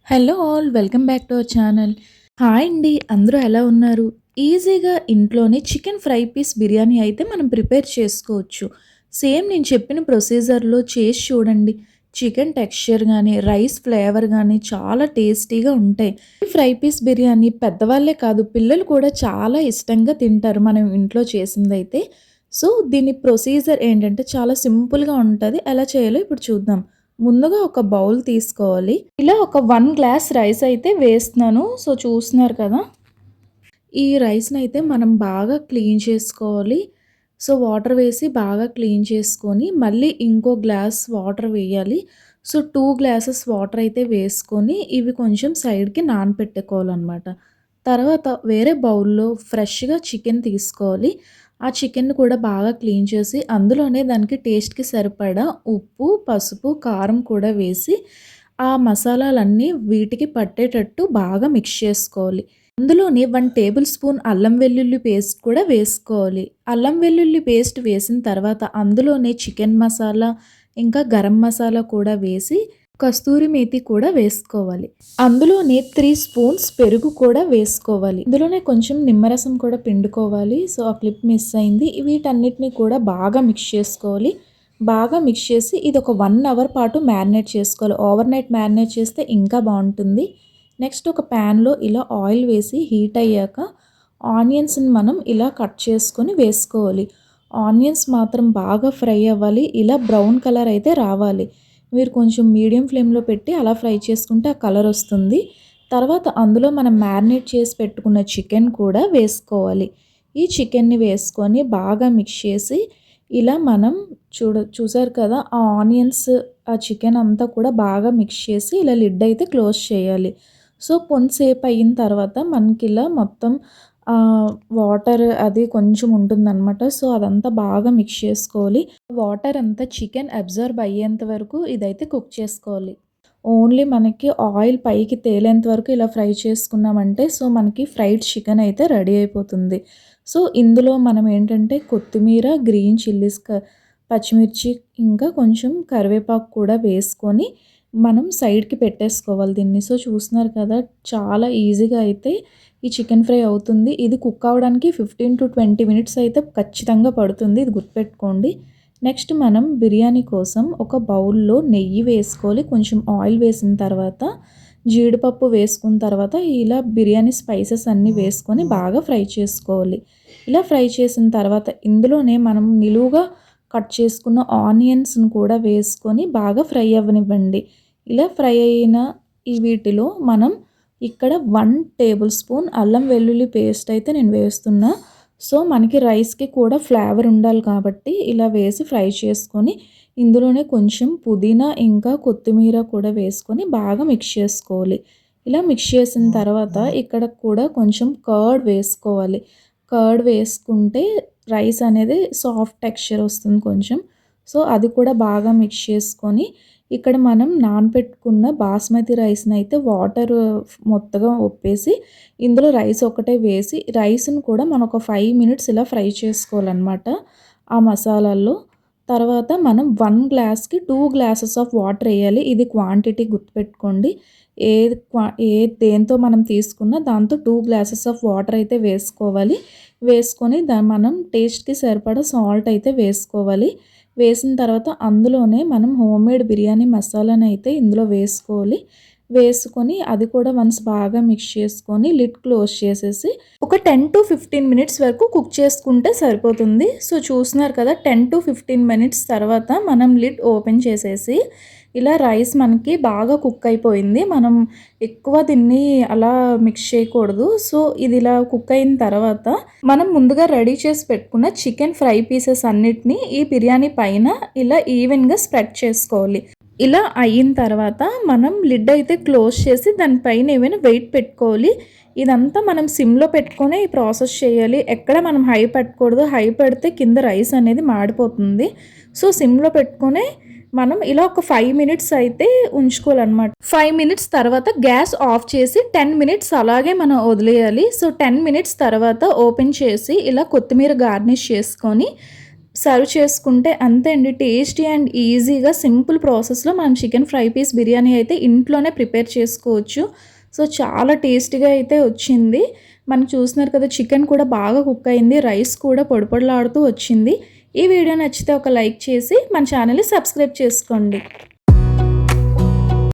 Hello all welcome back to our channel. Hi అండి, అందరూ ఎలా ఉన్నారు? ఈజీగా ఇంట్లోనే చికెన్ ఫ్రై పీస్ బిర్యానీ అయితే మనం ప్రిపేర్ చేసుకోవచ్చు. సేమ్ నేను చెప్పిన ప్రొసీజర్‌లో చేసి చూడండి. చికెన్ టెక్స్చర్ గానీ, రైస్ ఫ్లేవర్ గానీ చాలా టేస్టీగా ఉంటాయి. ఈ ఫ్రై పీస్ బిర్యానీ పెద్దవాళ్ళే కాదు, పిల్లలు కూడా చాలా ఇష్టంగా తింటారు మనం ఇంట్లో చేసిందైతే. సో, దీని ప్రొసీజర్ ఏంటంటే చాలా సింపుల్‌గా ఉంటది. ఎలా చేయాలో ఇప్పుడు చూద్దాం. ముందుగా ఒక బౌల్ తీసుకోవాలి. ఇలా ఒక 1 గ్లాస్ రైస్ అయితే వేస్తున్నాను. సో, చూస్తున్నారు కదా! ఈ రైస్‌నైతే మనం బాగా క్లీన్ చేసుకోవాలి. సో, వాటర్ వేసి బాగా క్లీన్ చేసుకొని, మళ్ళీ ఇంకో గ్లాస్ వాటర్ వేయాలి. సో, 2 గ్లాసెస్ వాటర్ అయితే వేసుకొని, ఇవి కొంచెం సైడ్‌కి నానపెట్టుకోవాలనమాట. తర్వాత వేరే బౌల్‌లో ఫ్రెష్‌గా చికెన్ తీసుకోవాలి. ఆ చికెన్‌ని కూడా బాగా క్లీన్ చేసి, అందులోనే దానికి టేస్ట్‌కి సరిపడా ఉప్పు, పసుపు, కారం కూడా వేసి, ఆ మసాలాలన్నీ వీటికి పట్టేటట్టు బాగా మిక్స్ చేసుకోవాలి. అందులోనే 1 టేబుల్ స్పూన్ అల్లం వెల్లుల్లి పేస్ట్ కూడా వేసుకోవాలి. అల్లం వెల్లుల్లి పేస్ట్ వేసిన తర్వాత అందులోనే చికెన్ మసాలా, ఇంకా గరం మసాలా కూడా వేసి, కస్తూరి మేతి కూడా వేసుకోవాలి. అందులోనే 3 స్పూన్స్ పెరుగు కూడా వేసుకోవాలి. ఇందులోనే కొంచెం నిమ్మరసం కూడా పిండుకోవాలి. సో, ఆ క్లిప్ మిస్ అయింది. వీటన్నిటిని కూడా బాగా మిక్స్ చేసుకోవాలి. బాగా మిక్స్ చేసి ఇది ఒక 1 అవర్ పాటు మ్యారినేట్ చేసుకోవాలి. ఓవర్‌నైట్ మ్యారినేట్ చేస్తే ఇంకా బావుంటుంది. నెక్స్ట్ ఒక ప్యాన్‌లో ఇలా ఆయిల్ వేసి హీట్ అయ్యాక ఆనియన్స్‌ని మనం ఇలా కట్ చేసుకొని వేసుకోవాలి. ఆనియన్స్ మాత్రం బాగా ఫ్రై అవ్వాలి. ఇలా బ్రౌన్ కలర్ అయితే రావాలి. మీరు కొంచెం మీడియం ఫ్లేమ్‌లో పెట్టి అలా ఫ్రై చేసుకుంటే ఆ కలర్ వస్తుంది. తర్వాత అందులో మనం మ్యారినేట్ చేసి పెట్టుకున్న చికెన్ కూడా వేసుకోవాలి. ఈ చికెన్‌ని వేసుకొని బాగా మిక్స్ చేసి ఇలా మనం చూసారు కదా! ఆ ఆనియన్స్, ఆ చికెన్ అంతా కూడా బాగా మిక్స్ చేసి ఇలా లిడ్ అయితే క్లోజ్ చేయాలి. సో, కొంతసేపు అయిన తర్వాత మనకిలా మొత్తం వాటర్ అది కొంచెం ఉంటుందనమాట. సో, అదంతా బాగా మిక్స్ చేసుకోవాలి. వాటర్ అంతా చికెన్ అబ్జర్బ్ అయ్యేంత వరకు ఇదైతే కుక్ చేసుకోవాలి. ఓన్లీ మనకి ఆయిల్ పైకి తేలేంత వరకు ఇలా ఫ్రై చేసుకున్నామంటే సో, మనకి ఫ్రైడ్ చికెన్ అయితే రెడీ అయిపోతుంది. సో, ఇందులో మనం ఏంటంటే కొత్తిమీర, గ్రీన్ చిల్లీస్ పచ్చిమిర్చి ఇంకా కొంచెం కరివేపాకు కూడా వేసుకొని మనం సైడ్‌కి పెట్టేసుకోవాలి దీన్ని. సో, చూస్తున్నారు కదా! చాలా ఈజీగా అయితే ఈ చికెన్ ఫ్రై అవుతుంది. ఇది కుక్ అవ్వడానికి 15-20 మినిట్స్ అయితే ఖచ్చితంగా పడుతుంది. ఇది గుర్తుపెట్టుకోండి. నెక్స్ట్ మనం బిర్యానీ కోసం ఒక బౌల్‌లో నెయ్యి వేసుకోవాలి. కొంచెం ఆయిల్ వేసిన తర్వాత జీడిపప్పు వేసుకున్న తర్వాత ఇలా బిర్యానీ స్పైసెస్ అన్నీ వేసుకొని బాగా ఫ్రై చేసుకోవాలి. ఇలా ఫ్రై చేసిన తర్వాత ఇందులోనే మనం నిలువుగా కట్ చేసుకున్న ఆనియన్స్‌ని కూడా వేసుకొని బాగా ఫ్రై అవ్వనివ్వండి. ఇలా ఫ్రై అయిన వీటిలో మనం ఇక్కడ 1 టేబుల్ స్పూన్ అల్లం వెల్లుల్లి పేస్ట్ అయితే నేను వేస్తున్నా. సో, మనకి రైస్‌కి కూడా ఫ్లేవర్ ఉండాలి కాబట్టి ఇలా వేసి ఫ్రై చేసుకొని ఇందులోనే కొంచెం పుదీనా ఇంకా కొత్తిమీర కూడా వేసుకొని బాగా మిక్స్ చేసుకోవాలి. ఇలా మిక్స్ చేసిన తర్వాత ఇక్కడ కూడా కొంచెం కర్డ్ వేసుకోవాలి. కర్డ్ వేసుకుంటే రైస్ అనేది సాఫ్ట్ టెక్స్చర్ వస్తుంది కొంచెం. సో, అది కూడా బాగా మిక్స్ చేసుకొని ఇక్కడ మనం నానబెట్టుకున్న బాస్మతి రైస్‌నైతే వాటర్ మొత్తగా ఒప్పేసి ఇందులో రైస్ ఒకటే వేసి రైస్‌ని కూడా మనం ఒక 5 మినిట్స్ ఇలా ఫ్రై చేసుకోవాలనమాట ఆ మసాలాల్లో. తర్వాత మనం 1 గ్లాస్‌కి 2 గ్లాసెస్ ఆఫ్ వాటర్ ఎయ్యాలి. ఇది క్వాంటిటీ గుర్తుపెట్టుకోండి. ఏది క్వా ఏ దేంతో మనం తీసుకున్నా దాంతో 2 గ్లాసెస్ ఆఫ్ వాటర్ అయితే వేసుకోవాలి. వేసుకొని మనం టేస్ట్‌కి సరిపడా సాల్ట్ అయితే వేసుకోవాలి. వేసిన తర్వాత అందులోనే మనం హోమ్‌మేడ్ బిర్యానీ మసాలానైతే ఇందులో వేసుకోవాలి. వేసుకొని అది కూడా వన్స్ బాగా మిక్స్ చేసుకొని లిడ్ క్లోజ్ చేసేసి ఒక 10-15 మినిట్స్ వరకు కుక్ చేసుకుంటే సరిపోతుంది. సో, చూస్తున్నారు కదా! 10-15 మినిట్స్ తర్వాత మనం లిడ్ ఓపెన్ చేసేసి ఇలా రైస్ మనకి బాగా కుక్ అయిపోయింది. మనం ఎక్కువ దీన్ని అలా మిక్స్ చేయకూడదు. సో, ఇది ఇలా కుక్ అయిన తర్వాత మనం ముందుగా రెడీ చేసి పెట్టుకున్న చికెన్ ఫ్రై పీసెస్ అన్నిటిని ఈ బిర్యానీ పైన ఇలా ఈవెన్‌గా స్ప్రెడ్ చేసుకోవాలి. ఇలా అయిన తర్వాత మనం లిడ్ అయితే క్లోజ్ చేసి దానిపైన ఏమైనా వెయిట్ పెట్టుకోవాలి. ఇదంతా మనం సిమ్‌లో పెట్టుకొనే ఈ ప్రాసెస్ చేయాలి. ఎక్కడ మనం హై పెట్టకూడదు. హై పెడితే కింద రైస్ అనేది మాడిపోతుంది. సో, సిమ్‌లో పెట్టుకొనే మనం ఇలా ఒక 5 మినిట్స్ అయితే ఉంచుకోవాలనమాట. 5 మినిట్స్ తర్వాత గ్యాస్ ఆఫ్ చేసి 10 మినిట్స్ అలాగే మనం వదిలేయాలి. సో, 10 మినిట్స్ తర్వాత ఓపెన్ చేసి ఇలా కొత్తిమీర గార్నిష్ చేసుకొని సర్వ్ చేసుకుంటే అంతే అండి. టేస్టీ అండ్ ఈజీగా సింపుల్ ప్రాసెస్‌లో మనం చికెన్ ఫ్రై పీస్ బిర్యానీ అయితే ఇంట్లోనే ప్రిపేర్ చేసుకోవచ్చు. సో, చాలా టేస్టీగా అయితే వచ్చింది. మనం చూస్తున్నారు కదా! చికెన్ కూడా బాగా కుక్ అయింది. రైస్ కూడా పొడి పొడిలాడుతూ వచ్చింది. ఈ వీడియో నచ్చితే ఒక లైక్ చేసి మన ఛానల్‌ని సబ్స్క్రైబ్ చేసుకోండి.